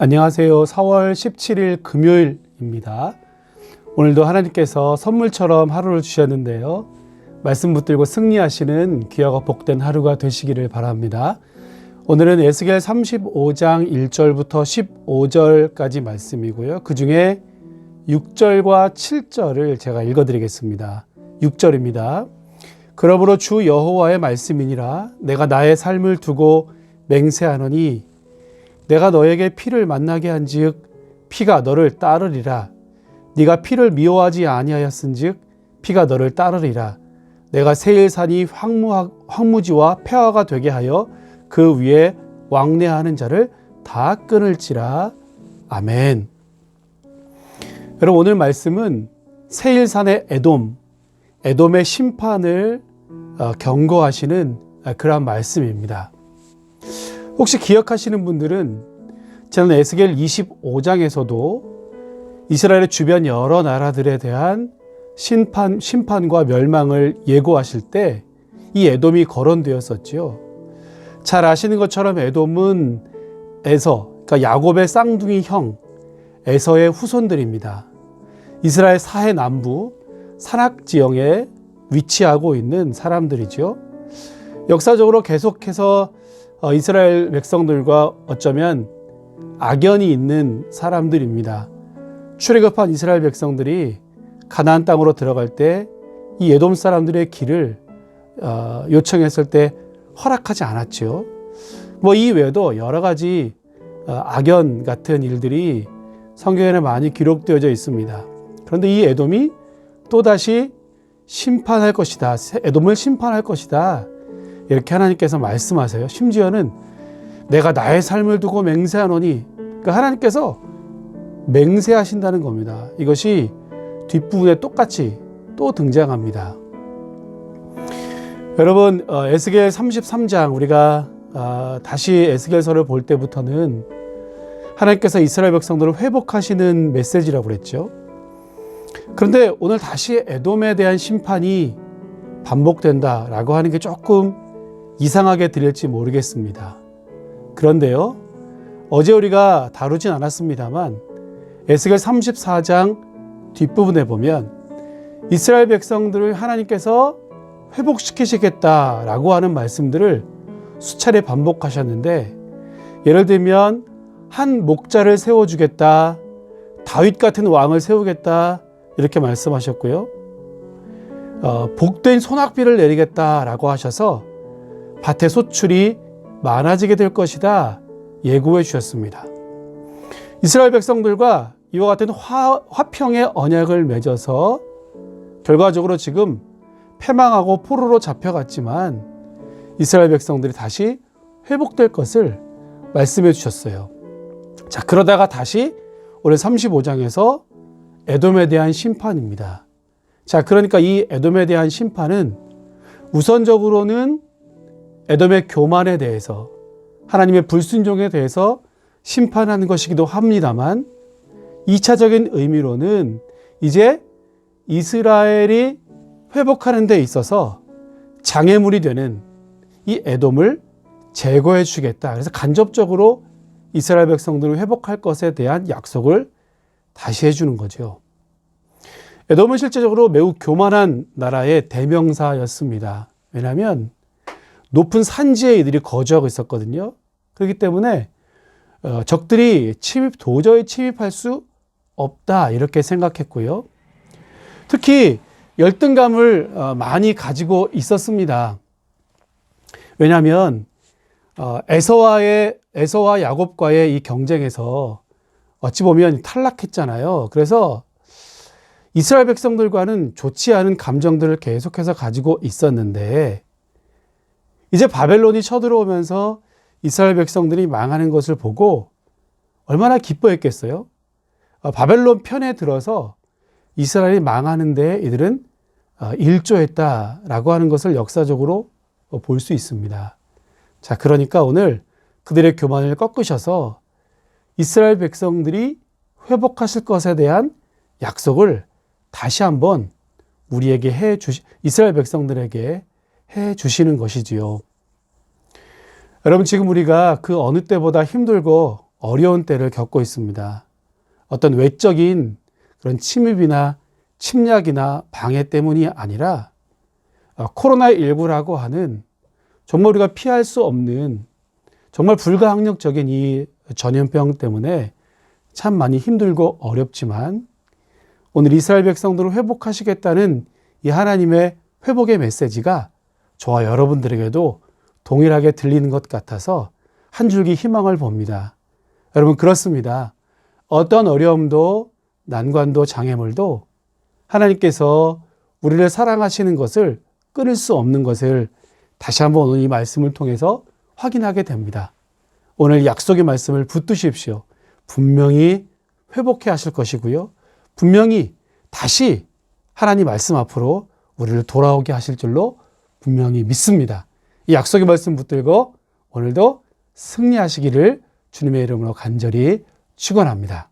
안녕하세요. 4월 17일 금요일입니다. 오늘도 하나님께서 선물처럼 하루를 주셨는데요. 말씀 붙들고 승리하시는 귀하고 복된 하루가 되시기를 바랍니다. 오늘은 에스겔 35장 1절부터 15절까지 말씀이고요. 그 중에 6절과 7절을 제가 읽어드리겠습니다. 6절입니다. 그러므로 주 여호와의 말씀이니라. 내가 나의 삶을 두고 맹세하노니 내가 너에게 피를 만나게 한즉 피가 너를 따르리라. 네가 피를 미워하지 아니하였은즉 피가 너를 따르리라. 내가 세일산이 황무지와 폐허가 되게 하여 그 위에 왕래하는 자를 다 끊을지라. 아멘. 여러분, 오늘 말씀은 세일산의 에돔의 심판을 경고하시는 그러한 말씀입니다. 혹시 기억하시는 분들은 지난 에스겔 25장에서도 이스라엘의 주변 여러 나라들에 대한 심판과 멸망을 예고하실 때 이 에돔이 거론되었었죠. 잘 아시는 것처럼 에돔은 그러니까 야곱의 쌍둥이 형 에서의 후손들입니다. 이스라엘 사해 남부 산악지형에 위치하고 있는 사람들이죠. 역사적으로 계속해서 이스라엘 백성들과 어쩌면 악연이 있는 사람들입니다. 출애굽한 이스라엘 백성들이 가나안 땅으로 들어갈 때 이 에돔 사람들의 길을 요청했을 때 허락하지 않았죠. 이 외에도 여러 가지 악연 같은 일들이 성경에는 많이 기록되어져 있습니다. 그런데 이 에돔이 또다시 심판할 것이다. 에돔을 심판할 것이다. 이렇게 하나님께서 말씀하세요. 심지어는 내가 나의 삶을 두고 맹세하노니, 그러니까 하나님께서 맹세하신다는 겁니다. 이것이 뒷부분에 똑같이 또 등장합니다. 여러분, 에스겔 33장 우리가 다시 에스겔서를 볼 때부터는 하나님께서 이스라엘 백성들을 회복하시는 메시지라고 그랬죠. 그런데 오늘 다시 에돔에 대한 심판이 반복된다라고 하는 게 조금 이상하게 들릴지 모르겠습니다. 그런데요, 어제 우리가 다루진 않았습니다만 에스겔 34장 뒷부분에 보면 이스라엘 백성들을 하나님께서 회복시키시겠다라고 하는 말씀들을 수차례 반복하셨는데, 예를 들면 한 목자를 세워주겠다, 다윗 같은 왕을 세우겠다 이렇게 말씀하셨고요. 복된 소낙비를 내리겠다라고 하셔서 밭의 소출이 많아지게 될 것이다 예고해 주셨습니다. 이스라엘 백성들과 이와 같은 화평의 언약을 맺어서 결과적으로 지금 패망하고 포로로 잡혀갔지만 이스라엘 백성들이 다시 회복될 것을 말씀해 주셨어요. 자, 그러다가 다시 오늘 35장에서 에돔에 대한 심판입니다. 자, 그러니까 이 에돔에 대한 심판은 우선적으로는 에돔의 교만에 대해서, 하나님의 불순종에 대해서 심판하는 것이기도 합니다만, 2차적인 의미로는 이제 이스라엘이 회복하는 데 있어서 장애물이 되는 이 에돔을 제거해 주겠다. 그래서 간접적으로 이스라엘 백성들을 회복할 것에 대한 약속을 다시 해주는 거죠. 에돔은 실제적으로 매우 교만한 나라의 대명사였습니다. 왜냐하면 높은 산지에 이들이 거주하고 있었거든요. 그렇기 때문에 적들이 도저히 침입할 수 없다 이렇게 생각했고요. 특히 열등감을 많이 가지고 있었습니다. 왜냐하면 에서와 야곱과의 이 경쟁에서 어찌 보면 탈락했잖아요. 그래서 이스라엘 백성들과는 좋지 않은 감정들을 계속해서 가지고 있었는데, 이제 바벨론이 쳐들어오면서 이스라엘 백성들이 망하는 것을 보고 얼마나 기뻐했겠어요? 바벨론 편에 들어서 이스라엘이 망하는 데 이들은 일조했다라고 하는 것을 역사적으로 볼 수 있습니다. 자, 그러니까 오늘 그들의 교만을 꺾으셔서 이스라엘 백성들이 회복하실 것에 대한 약속을 다시 한번 이스라엘 백성들에게 해 주시는 것이지요. 여러분, 지금 우리가 그 어느 때보다 힘들고 어려운 때를 겪고 있습니다. 어떤 외적인 그런 침입이나 침략이나 방해 때문이 아니라 코로나19라고 하는 정말 우리가 피할 수 없는 정말 불가항력적인 이 전염병 때문에 참 많이 힘들고 어렵지만 오늘 이스라엘 백성들을 회복하시겠다는 이 하나님의 회복의 메시지가 저와 여러분들에게도 동일하게 들리는 것 같아서 한 줄기 희망을 봅니다. 여러분, 그렇습니다. 어떤 어려움도 난관도 장애물도 하나님께서 우리를 사랑하시는 것을 끊을 수 없는 것을 다시 한번 오늘 이 말씀을 통해서 확인하게 됩니다. 오늘 약속의 말씀을 붙드십시오. 분명히 회복해 하실 것이고요. 분명히 다시 하나님 말씀 앞으로 우리를 돌아오게 하실 줄로 분명히 믿습니다. 이 약속의 말씀 붙들고 오늘도 승리하시기를 주님의 이름으로 간절히 축원합니다.